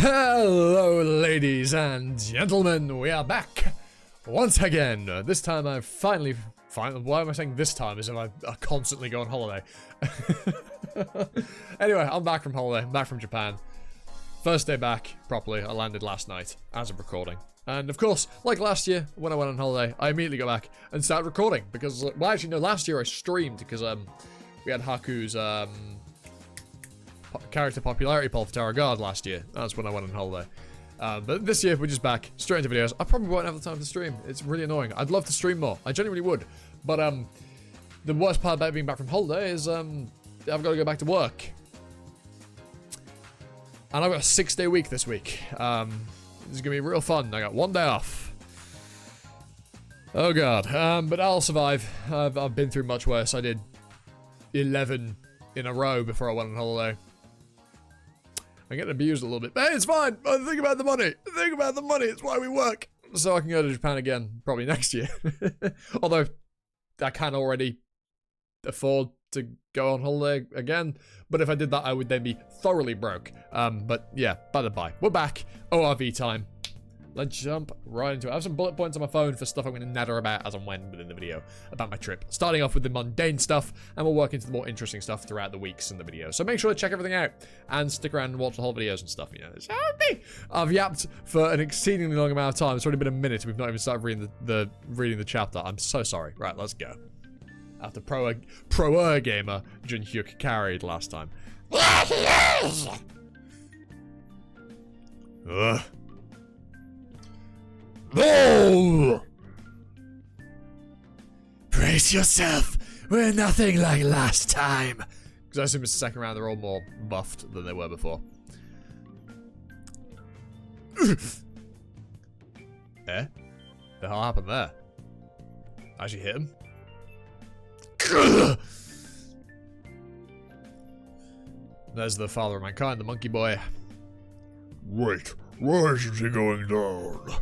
Hello, ladies and gentlemen. We are back once again. This time I've finally. Why am I saying this time as if I constantly go on holiday? Anyway, I'm back from holiday. I'm back from Japan. First day back properly. I landed last night as of recording. And of course, like last year, when I went on holiday, I immediately got back and started recording. Because, well, actually, no, last year I streamed because we had Haku's character popularity poll for Tower Guard last year. That's when I went on holiday. But this year, we're just back, straight into videos. I probably won't have the time to stream. It's really annoying. I'd love to stream more. I genuinely would. But the worst part about being back from holiday is I've got to go back to work. And I've got a 6-day week this week. This is going to be real fun. I got 1 day off. Oh, God. But I'll survive. I've been through much worse. I did 11 in a row before I went on holiday. I'm getting abused a little bit. But hey, it's fine. Think about the money. Think about the money. It's why we work. So I can go to Japan again, probably next year. Although, I can already afford to go on holiday again. But if I did that, I would then be thoroughly broke. But yeah, by the by. We're back. ORV time. Let's jump right into it. I have some bullet points on my phone for stuff I'm going to natter about as and when within the video about my trip. Starting off with the mundane stuff, and we'll work into the more interesting stuff throughout the weeks in the video. So make sure to check everything out, and stick around and watch the whole videos and stuff, you know. I've yapped for an exceedingly long amount of time. It's already been a minute, we've not even started reading the chapter. I'm so sorry. Right, let's go. After Pro Gamer Junhyuk carried last time. Ugh. No! Brace yourself. We're nothing like last time. Because I assume it's the second round, they're all more buffed than they were before. Eh? The hell happened there? Actually hit him? There's the father of mankind, the monkey boy. Wait, why isn't he going down?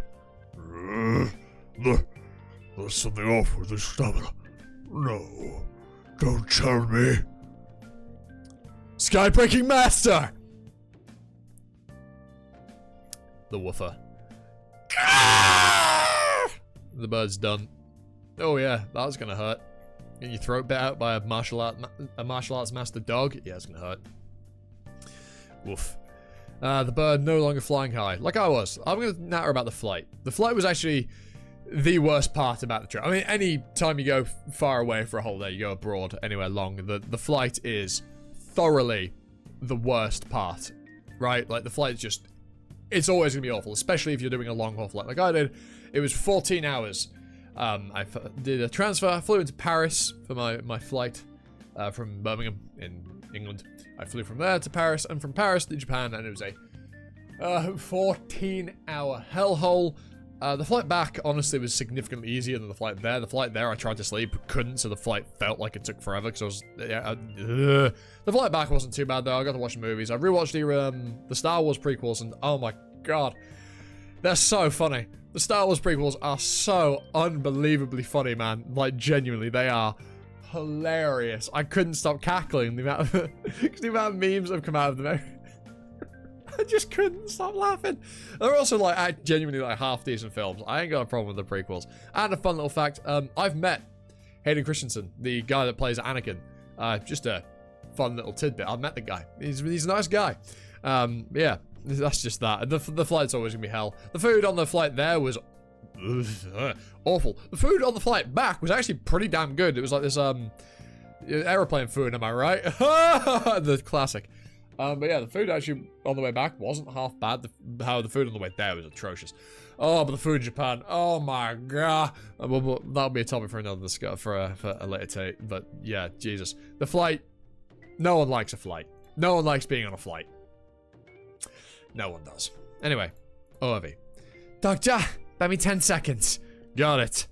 There's something off with his stamina. No, don't tell me. Sky-breaking master! The woofer. The bird's done. Oh yeah, that was gonna hurt. Getting your throat bit out by a martial arts master dog? Yeah, it's gonna hurt. Woof. The bird no longer flying high, like I was. I'm going to natter about the flight. The flight was actually the worst part about the trip. I mean, any time you go far away for a holiday, you go abroad, anywhere long, the flight is thoroughly the worst part, right? Like, the flight is just, it's always going to be awful, especially if you're doing a long haul flight like I did. It was 14 hours. I did a transfer, flew into Paris for my flight from Birmingham in England. I flew from there to Paris, and from Paris to Japan, and it was a 14-hour hellhole. The flight back, honestly, was significantly easier than the flight there. The flight there, I tried to sleep, couldn't, so the flight felt like it took forever, because I was... the flight back wasn't too bad, though. I got to watch the movies. I rewatched the Star Wars prequels, and oh my god. They're so funny. The Star Wars prequels are so unbelievably funny, man. Like, genuinely, they are hilarious. I couldn't stop cackling the amount of memes that have come out of them. I just couldn't stop laughing. They're also like genuinely like half decent films. I ain't got a problem with the prequels. And a fun little fact, I've met Hayden Christensen, the guy that plays Anakin. Just a fun little tidbit. I've met the guy. He's a nice guy. Yeah, that's just that. The flight's always gonna be hell. The food on the flight there was awful. The food on the flight back was actually pretty damn good. It was like this aeroplane food, am I right? The classic. But yeah, the food actually on the way back wasn't half bad. How the food on the way there was atrocious. Oh, but the food in Japan, oh my god. Well, that'll be a topic for another discussion for a later date. But yeah, Jesus, the flight. No one likes a flight. No one likes being on a flight. No one does. Anyway, ORV. Dokja, buy me 10 seconds. Got it.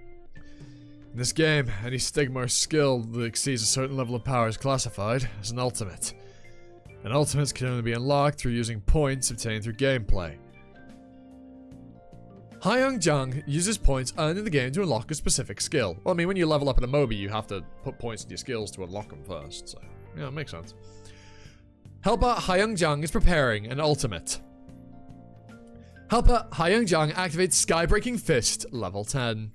In this game, any stigma or skill that exceeds a certain level of power is classified as an ultimate. And ultimates can only be unlocked through using points obtained through gameplay. Hyung-jung uses points earned in the game to unlock a specific skill. Well, I mean, when you level up in a MOBA, you have to put points in your skills to unlock them first, so, yeah, it makes sense. Helper Hyungjang is preparing an ultimate. Helper Hyungjang activates Sky-Breaking Fist, level 10.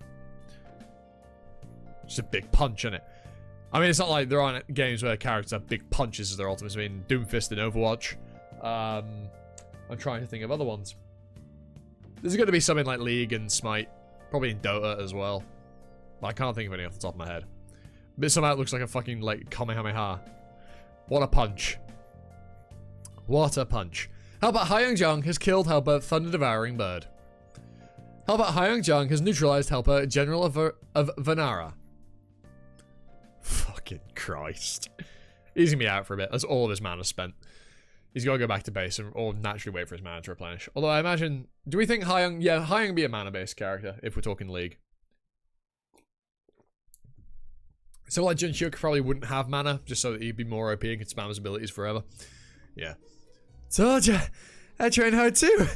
Just a big punch in it. I mean, it's not like there aren't games where characters have big punches as their ultimates. I mean, Doomfist in Overwatch. I'm trying to think of other ones. There's going to be something like League and Smite. Probably in Dota as well. But I can't think of any off the top of my head. But somehow it looks like a fucking, like, Kamehameha. What a punch. What a punch. Helper Hyungjang has killed Helper Thunder Devouring Bird. Helper Hyungjang has neutralized Helper General of Vanara. Fucking Christ. He's gonna be out for a bit. That's all of his mana spent. He's got to go back to base or naturally wait for his mana to replenish. Although I imagine... Do we think Hyung... Yeah, Hyung would be a mana-based character if we're talking League. So like Junhyuk probably wouldn't have mana, just so that he'd be more OP and could spam his abilities forever. Yeah. Told ya! I trained hard too!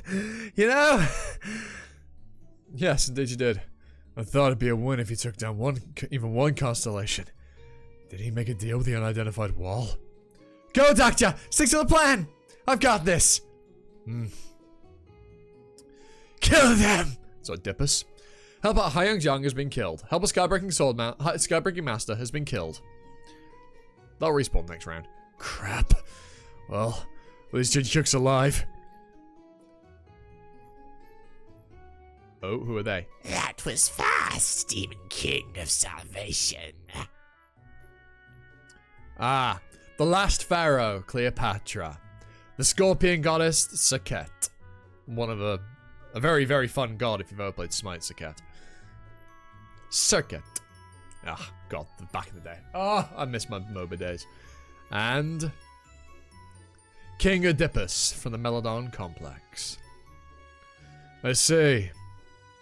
You know? Yes, indeed you did. I thought it'd be a win if he took down even one constellation. Did he make a deal with the unidentified wall? Go, Dokja! Stick to the plan! I've got this! Kill them! So Dippus. Helper Hyungjang has been killed. Helper Skybreaking Master has been killed. They'll respawn next round. Crap. Well, at least Junhyuk's alive. Oh, who are they? That was fast, Demon King of Salvation. Ah, the last pharaoh, Cleopatra. The scorpion goddess, Saket. One of a very, very fun god if you've ever played Smite, Saket. Circuit. Ah, god, back in the day. Ah, I miss my MOBA days. And... King Oedipus from the Melodon Complex. I see.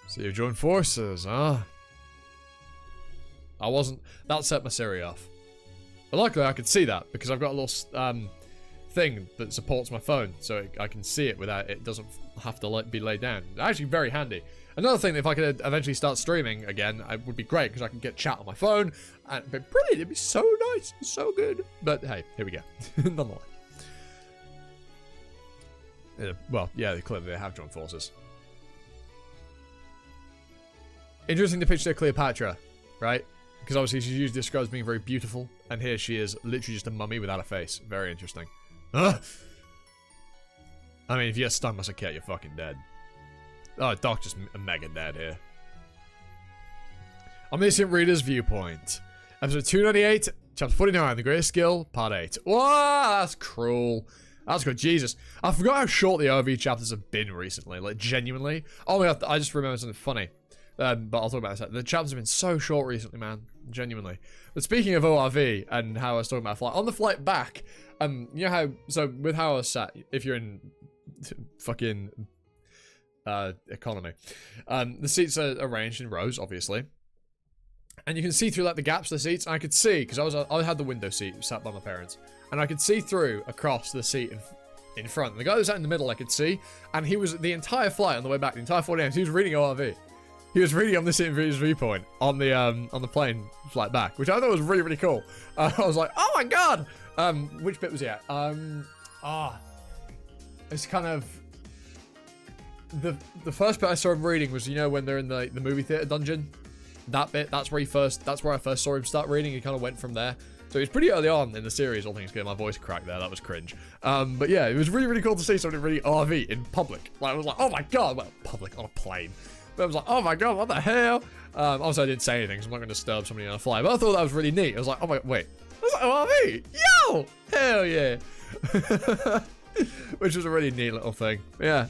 So you've joined forces, huh? I wasn't... That set my Siri off. But luckily I could see that, because I've got a little thing that supports my phone, so I can see it without... It doesn't have to be laid down. Actually, very handy. Another thing, if I could eventually start streaming again, it would be great, because I can get chat on my phone, and it'd be brilliant. It'd be so nice, so good. But hey, here we go. Nonetheless. Well, yeah, clearly they have joined forces. Interesting to picture Cleopatra, right? Because obviously she's usually described as being very beautiful, and here she is literally just a mummy without a face. Very interesting. I mean, if you get stunned by a cat, you're fucking dead. Oh, Doc just mega dead here. Omniscient Reader's Viewpoint. Episode 298, Chapter 49, The Greatest Skill, Part 8. Wow, that's cruel. That's good. Jesus. I forgot how short the ORV chapters have been recently. Like, genuinely. Oh my god, I just remembered something funny. But I'll talk about it in a sec. The chapters have been so short recently, man. Genuinely. But speaking of ORV and how I was talking about flight, on the flight back, you know how, so with how I was sat, if you're in fucking economy, the seats are arranged in rows, obviously. And you can see through like the gaps of the seats. And I could see, because I had the window seat sat by my parents. And I could see through across the seat in front. And the guy that was sat in the middle I could see. And he was, the entire flight on the way back, the entire 40 hours, he was reading ORV. He was reading Omniscient Viewpoint on the plane flight back, which I thought was really, really cool. I was like, oh my god! Which bit was he at? It's kind of... The first bit I saw him reading was, you know, when they're in the movie theater dungeon? That bit, that's where I first saw him start reading. He kind of went from there. So it was pretty early on in the series, all things good. My voice cracked there, that was cringe. But yeah, it was really, really cool to see somebody reading RV in public. Like, I was like, oh my god, well, public, on a plane. But I was like, oh my god, what the hell? Also, I didn't say anything, so I'm not going to disturb somebody on a flight. But I thought that was really neat. I was like, oh my, wait. I was like, RV? Yo! Hell yeah. Which was a really neat little thing. Yeah,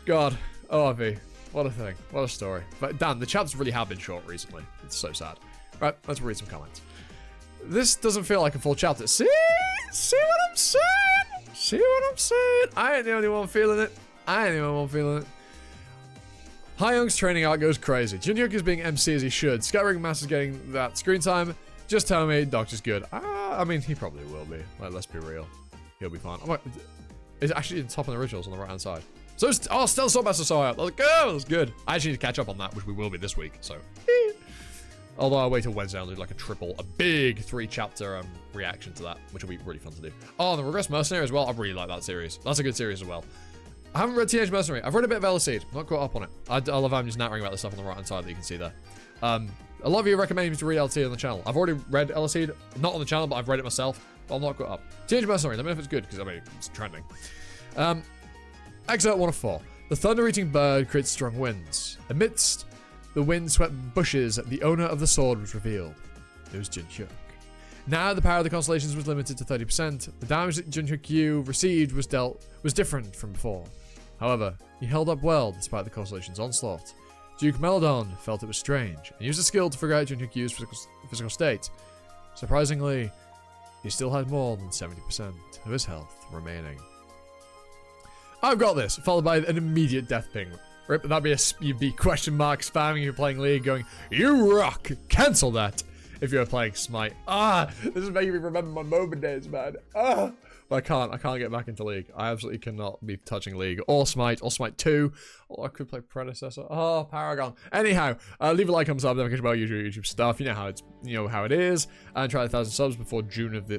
god, ORV. What a thing. What a story. But damn, the chapters really have been short recently. It's so sad. Right, let's read some comments. This doesn't feel like a full chapter. See what I'm saying? See what I'm saying? I ain't the only one feeling it. Hyung's training arc goes crazy. Junhyuk is being MC as he should. Skybreaking Master's getting that screen time. Just tell me Dokja's good. I mean, he probably will be. Like, let's be real. He'll be fine. Oh, it's actually in the top of the rituals on the right hand side. So, still Swordmaster saw out. Let's go. That's good. I actually need to catch up on that, which we will be this week. So, Although I'll wait till Wednesday and do like a big 3-chapter reaction to that, which will be really fun to do. Oh, the Regress Mercenary as well. I really like that series. That's a good series as well. I haven't read Teenage Mercenary. I've read a bit of Elseed. Not caught up on it. I love how I'm just nattering about the stuff on the right-hand side that you can see there. A lot of you recommend me to read LT on the channel. I've already read Elseed. Not on the channel, but I've read it myself. But I'm not caught up. Teenage Mercenary. Let me know if it's good, because I mean, it's trending. Excerpt 1 of 4. The thunder-eating bird creates strong winds. Amidst the wind-swept bushes, the owner of the sword was revealed. It was Jin Hyuk. Now the power of the constellations was limited to 30%. The damage that Jin Hyuk received was different from before. However, he held up well despite the constellation's onslaught. Duke Meladon felt it was strange and used a skill to figure out Jin Hyuk's physical state. Surprisingly, he still had more than 70% of his health remaining. I've got this, followed by an immediate death ping. Rip, that'd be you'd be question mark spamming if you're playing League going, you rock! Cancel that! If you're playing Smite. This is making me remember my MOBA days, man. But I can't get back into League. I absolutely cannot be touching League or Smite 2. Or I could play Predecessor. Oh, Paragon. Anyhow, leave a like, comment, sub, notification about YouTube stuff. You know how it is. And try 1,000 subs before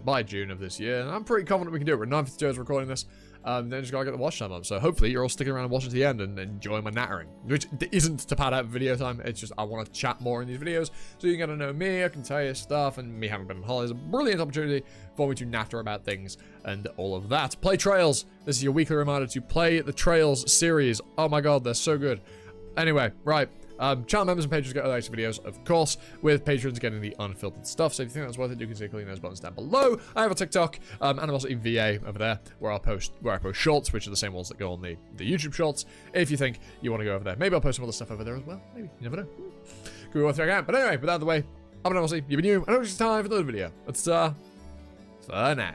by June of this year. And I'm pretty confident we can do it. We're 9:52 as recording this. Then just gotta get the watch time up. So hopefully you're all sticking around and watching to the end and enjoying my nattering. Which isn't to pad out video time, it's just I want to chat more in these videos. So you get to know me, I can tell you stuff, and me having been on holiday is a brilliant opportunity for me to natter about things and all of that. Play Trails. This is your weekly reminder to play the Trails series. Oh my god, they're so good. Anyway, right. Channel members and patrons get other extra videos, of course, with patrons getting the unfiltered stuff. So if you think that's worth it, you can see clicking those buttons down below. I have a TikTok, and I'm also in VA over there, where I post shorts, which are the same ones that go on the YouTube shorts. If you think you want to go over there, maybe I'll post some other stuff over there as well. Maybe, you never know. Could be worth checking out. But anyway, with that out of the way, I'm Omniscient, you've been new, and it's time for another video. It's for now.